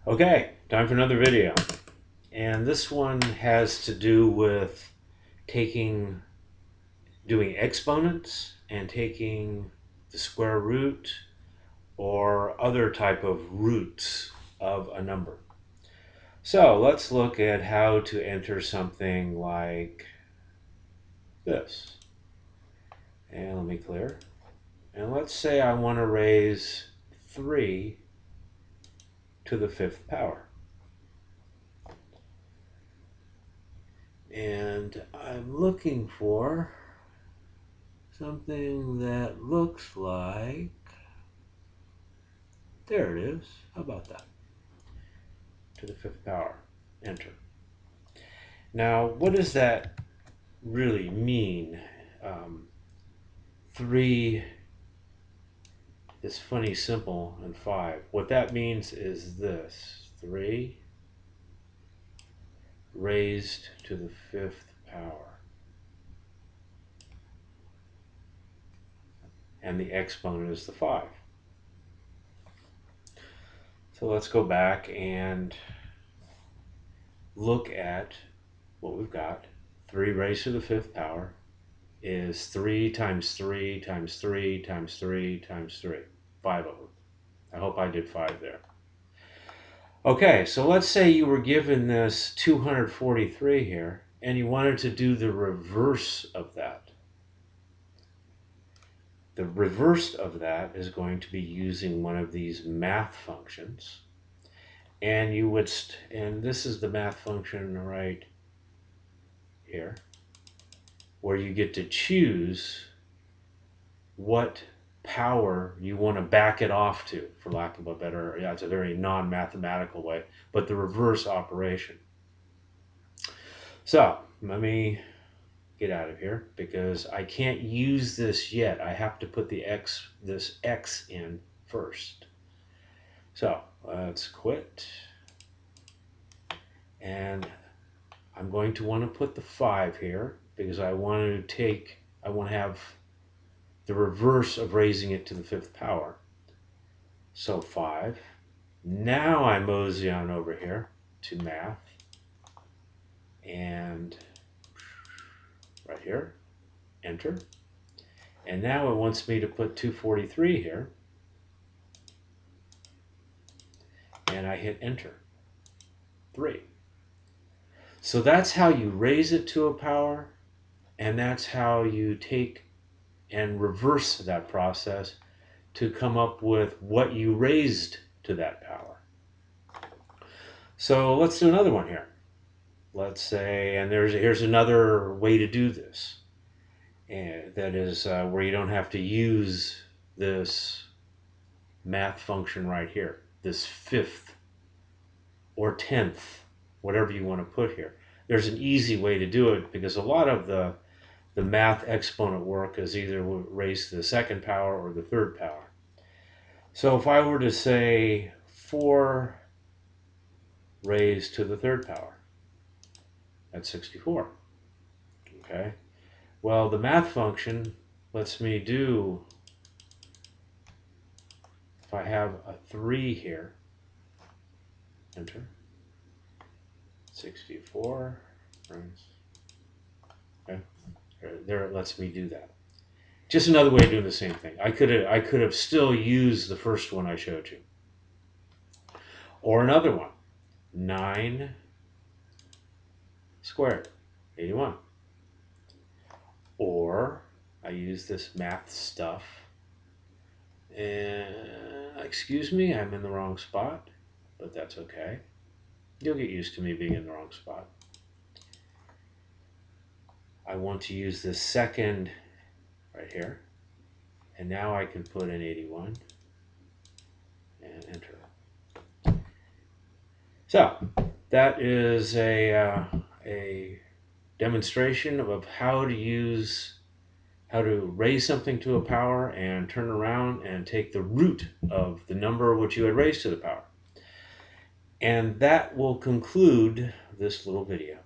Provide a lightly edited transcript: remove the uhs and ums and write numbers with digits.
Okay, time for another video. And this one has to do with doing exponents and taking the square root or other type of roots of a number. So let's look at how to enter something like this. And let me clear. And let's say I want to raise 3 to the 5th power. And I'm looking for something that looks like, there it is. How about that? To the 5th power. Enter. Now, what does that really mean? 3 is funny, simple, and 5. What that means is this. 3 raised to the 5th power. And the exponent is the 5. So let's go back and look at what we've got. 3 raised to the 5th power is 3 times 3 times 3 times 3 times 3. 5 of them. I hope I did 5 there. Okay, so let's say you were given this 243 here, and you wanted to do the reverse of that. The reverse of that is going to be using one of these math functions. And you would, and this is the math function right here, where you get to choose what power you want to back it off to, for lack of a better, yeah, it's a very non-mathematical way, but the reverse operation. So let me get out of here because I can't use this yet. I have to put this X in first. So let's quit. And I'm going to want to put the 5 here because I want to have the reverse of raising it to the 5th power. So 5. Now I mosey on over here to math. And right here, enter. And now it wants me to put 243 here. And I hit enter. 3. So that's how you raise it to a power, and that's how you take and reverse that process to come up with what you raised to that power. So let's do another one here. Let's say, and here's another way to do this, and that is where you don't have to use this math function right here, this 5th or 10th, whatever you want to put here. There's an easy way to do it because a lot of the math exponent work is either raised to the 2nd power or the 3rd power. So if I were to say 4 raised to the 3rd power, that's 64. Okay. Well, the math function lets me do, if I have a 3 here, enter, 64, okay, there it lets me do that. Just another way of doing the same thing. I could have still used the first one I showed you. Or another one, 9 squared, 81. Or I use this math stuff, and excuse me, I'm in the wrong spot, but that's okay. You'll get used to me being in the wrong spot. I want to use this second right here, and now I can put in 81 and enter. So that is a demonstration of how to raise something to a power and turn around and take the root of the number which you had raised to the power. And that will conclude this little video.